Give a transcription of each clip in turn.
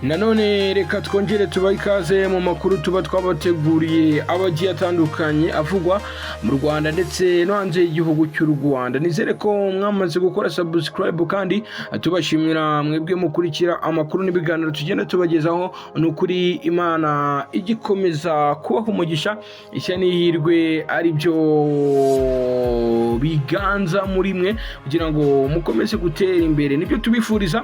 Nanone reka twongere tubahe ikaze mu makuru tuba twabateguriye abagiye atandukanye avugwa mu Rwanda ndetse no hanze y'igihugu cy'u Rwanda. Nizere ko mwamaze gukora subscribe kandi tubashimira mwebwe mukurikira amakuru n'ibiganiro tugenda tubagezaho. Nukuri Imana igikomeza kubaha umugisha, ishya n'ihirwe ari byo biganza muri mwe kugira ngo mukomeze gutera imbere, nibyo tubifuriza.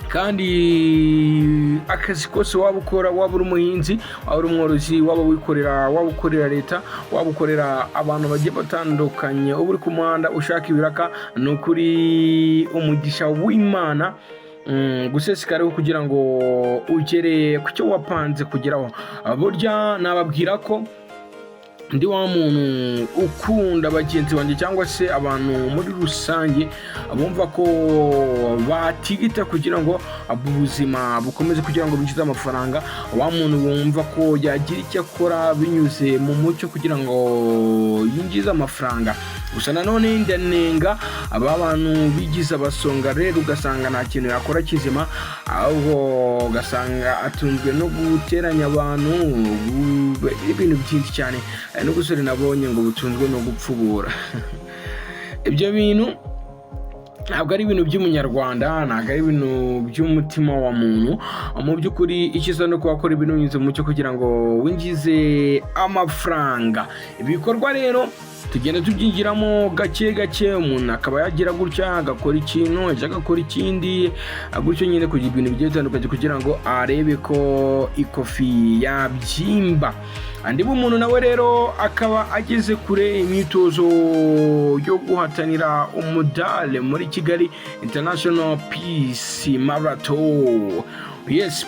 Kandi akazi kose waba ukora, waba uri umuhinzi, waba uri umworozi, waba wikorera, waba ukorera leta, waba ukorera abantu bagiye batandukanye, uba uri ku muhanda ushaka ibiraka, ni ukuri umugisha w'Imana gusesekareho kugira ngo ugere ku cyo wapanze kugeraho. Burya nababwira ko ndi wa muntu ukunda bagenzi banjye cyangwa se abantu muri rusange bumva ko batigita kugira ngo ubuzima bukomeze kugira ngo binjize amafaranga, wa muntu wumva ko yagira icyo akora binyuze mu mucyo kugira ngo yinjize amafaranga. Gusa nanone ndanenga aba bantu bigize abasonga rero ugasanga nta kintu yakora kizima, ahubwo ugasanga atunzwe no guteranya abantu, ibintu byinshi cyane. N'ubusore nabonye ngo butunzwe no gupfubura ibyo bintu ntabwo ari ibintu by'umunyarwanda, ntabwo ari ibintu by'umutima wa muntu. Mu by'ukuri ikiza no kubakora ibintu binyuze mu mucyo kugira ngo winjize amafaranga. Ibikorwa rero tugenda tubyinjiramo gake gake, umuntu akaba yagira gutya agakora ikintu ejo agakora ikindi gutyo nyine, kugira ibintu bigiye bitandukanye kugira ngo arebe ko ikofi yabyimba. Andi umuntu nawe rero akaba ageze kure imyitozo yo guhatanira umudale muri Kigali International Peace Marathon. Yes,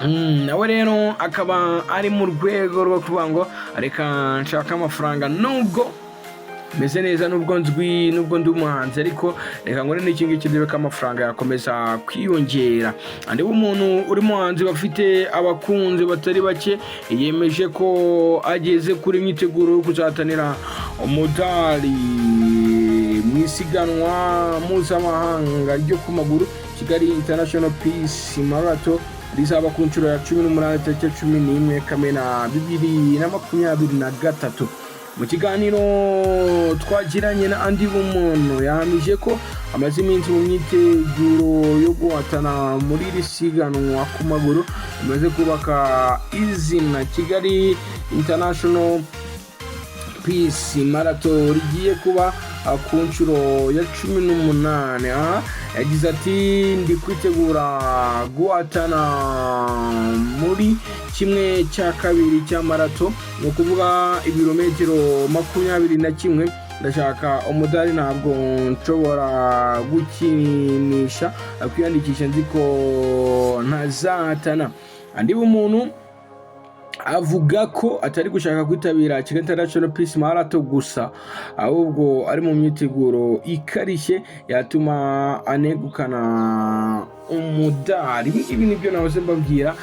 nawe rero akaba ari mu rwego rwo kuvuga ngo reka nshaka amafaranga, nubwo meze neza, nubwo nzwi, nubwo ndi umuhanzi, ariko reka ngore n'iki ngiki ndebe ko amafaranga yakomeza kwiyongera. Andi umuntu uri muhanzi bafite abakunzi batari bake, yemeje ko ageze kuri imyiteguro yo kuzahatanira umudali mu isiganwa mpuzamahanga ryo ku maguru Kigali International Peace Marathon rizaba ku nshuro ya 18 tariki 11 Kamena 2023. Mu kiganiro twagiranye na andi umuntu yahamije ko amaze iminsi mu myiteguro yo guhatana muri iri siganwa ku maguru, amaze kubaka izina Kigali International Peace Marathon rigiye kuba ku nshuro ya 18. Yagize ati ndi kwitegura guhatana muri kimwe cya kabiri cya marato, ni ukuvuga ibirometero 21. Ndashaka umudari, ntabwo nshobora gukinisha kwiyandikisha nzi ko ntazahatana. Andi umuntu avuga ko atari gushaka kwitabira Kigali International Peace Marathon gusa, ahubwo ari mu myiteguro ikarishye yatuma anegukana umudari. Ibi nibyo nahoze mbabwira,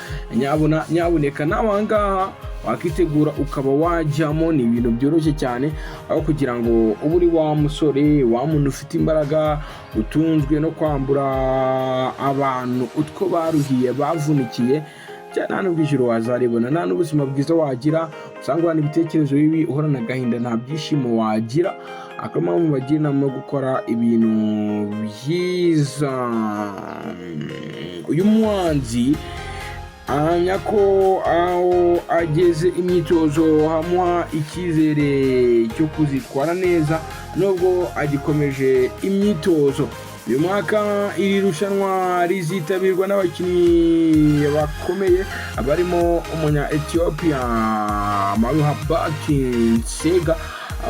nyaboneka nawe ngaha wakitegura ukaba wajyamo, ni ibintu byoroshye cyane, aho kugira ngo ubu uri wa musore, wa muntu ufite imbaraga, utunzwe no kwambura abantu utwo baruhiye bavunikiye, nta n'ubwishiro wazaribona, nta n'ubuzima bwiza wagira, usanga n'ibitekerezo bibi, uhorana agahinda, nta byishimo wagira. Akaba mu bagira inama yo gukora ibintu byiza. Uyu muhanzi ahamya ko aho ageze imyitozo hamuha icyizere cyo kuzitwara neza nubwo agikomeje imyitozo. Uyu mwaka iri rushanwa rizitabirwa n'abakinnyi bakomeye barimo umunya Ethiopia Maruhabati Sega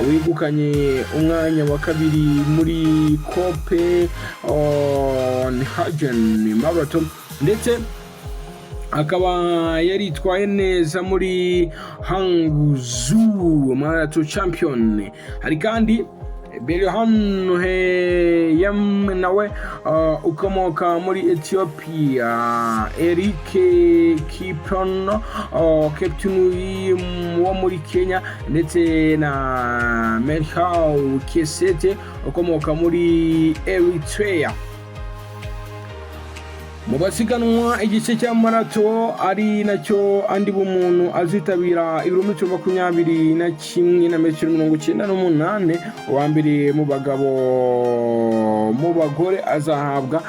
wegukanye umwanya wa kabiri muri Copenhagen Marathon, ndetse akaba yaritwaye neza muri Hangzhou Marathon Champion. Hari kandi Berhan nawe ukomoka muri Ethiopia, Eric Kiprono Captain wo muri Kenya, ndetse na Melhau Kesete ukomoka muri Eritrea. mu basiganwa igice cya marato ari nacyo andi bumuntu azitabira ibirometero 21 na metero 98, uwa mbere mu bagabo mu bagore azahabwa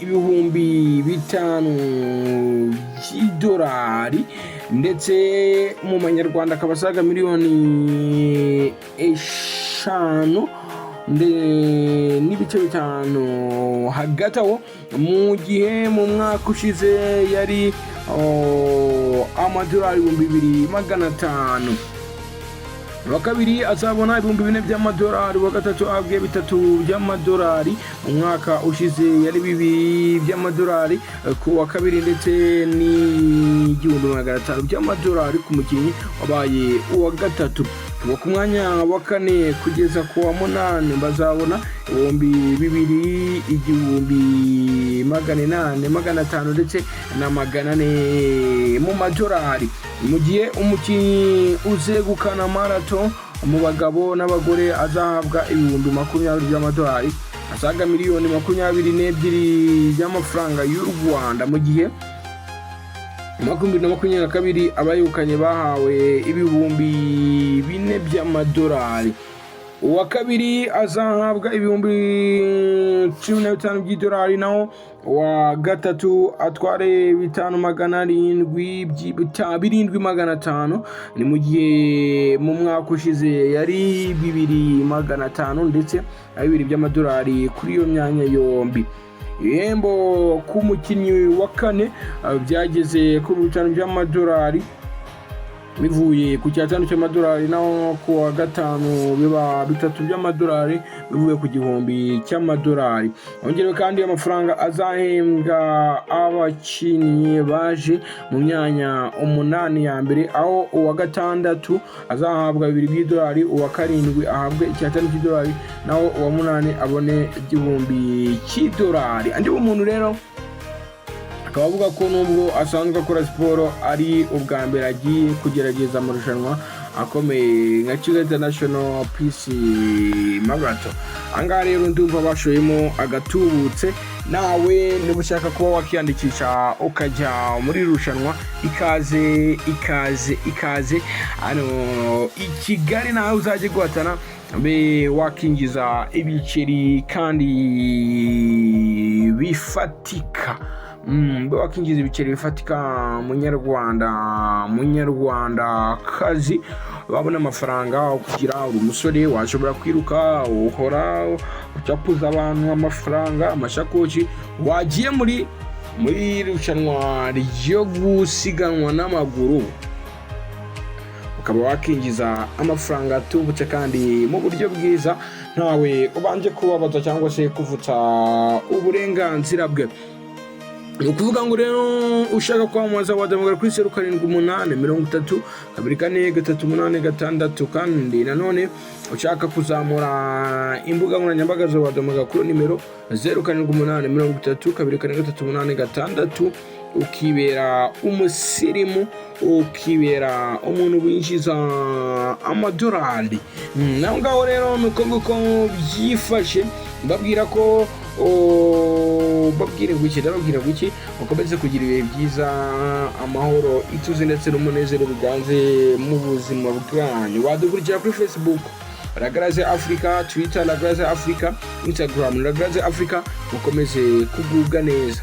ibihumbi 5 by'idolari, ndetse mu manyarwanda akabasaga miliyoni 5 n'ibice 5. hagati aho mu gihe mu mwaka ushize yari amadolari 2,500. wa kabiri azabona 4,000 by'amadolari, wa gatatu abwiye 3 by'amadolari, mu mwaka ushize yari 2 by'amadolari ku wa kabiri, ndetse n'1,500 by'amadolari ku mukinnyi wabaye uwa gatatu. kuva ku mwanya wa 4 kugeza ku wa 8 bazabona 2,000, 1,800, 500 ndetse na 400 mu madolari. mu gihe umukinnyi uzegukana marato mu bagabo n'abagore azahabwa ibihumbi 20 by'amadolari, asaga miliyoni 22 by'amafaranga y'u Rwanda. mu gihe 2022 abayukanye bahawe ibihumbi 4 by'amadolari. uwa kabiri azahabwa ibihumbi 15 by'idolari, naho wa gatatu atware 7,500. ni mu gihe mu mwaka ushize yari 2,500 ndetse na 2 by'amadolari kuri iyo myanya yombi. ibihembo ku mukinnyi wa 4 byageze ku 5 by'amadolari bivuye ku 5 cy'amadolari, naho ku wa 5 biba 3 by'amadolari bivuye ku 1,000 cy'amadolari. hongerewe kandi amafaranga azahembwa abakinnyi baje mu myanya 8 ya mbere, aho uwa 6 azahabwa 2 by'idolari, uwa 7 ahabwe 5 cy'idolari, naho uwa 8 abone 1,000 cy'idolari. andi umuntu rero akaba avuga ko nubwo asanzwe akora siporo ari ubwa mbere agiye kugerageza amarushanwa akomeye nka Kigali International Peace Marathon. angaha rero ndumva bashoyemo agatubutse. nawe niba ushaka kuba wakiyandikisha ukajya muri rushanwa, ikaze hano i Kigali, nawe uzajye guhatana be wakinjiza ibiceri kandi bifatika. wakinjiza ibiceri bifatika munyarwanda kazi, wabona amafaranga kugira uri umusore washobora kwiruka uhora ucapuza abantu amafaranga, amashakoshi, wagiye muri rushanwa ryo gusiganwa n'amaguru ukaba wakinjiza amafaranga atubutse kandi mu buryo bwiza, ntawe ubanje kubabaza cyangwa se kuvutsa uburenganzira bwe. ni ukuvuga ngo rero ushaka kwamamaza wadamagara kuri 0788 kandi nanone ushaka kuzamura imbuga nkoranyambaga zo wadamagara kuri nimero 0788 ukibera umusirimu, ukibera umuntu winjiza amadolari. naho ngaho rero nuko byifashe. mbabwira ko babwire guki mukomeze kugira ibihe byiza, amahoro, ituze ndetse n'umunezero biganze mu buzima bwanyu. wadukurikira kuri Facebook Ragaraze Africa, Twitter Ragaraze Africa, Instagram Ragaraze Africa. mukomeze kugubwa neza.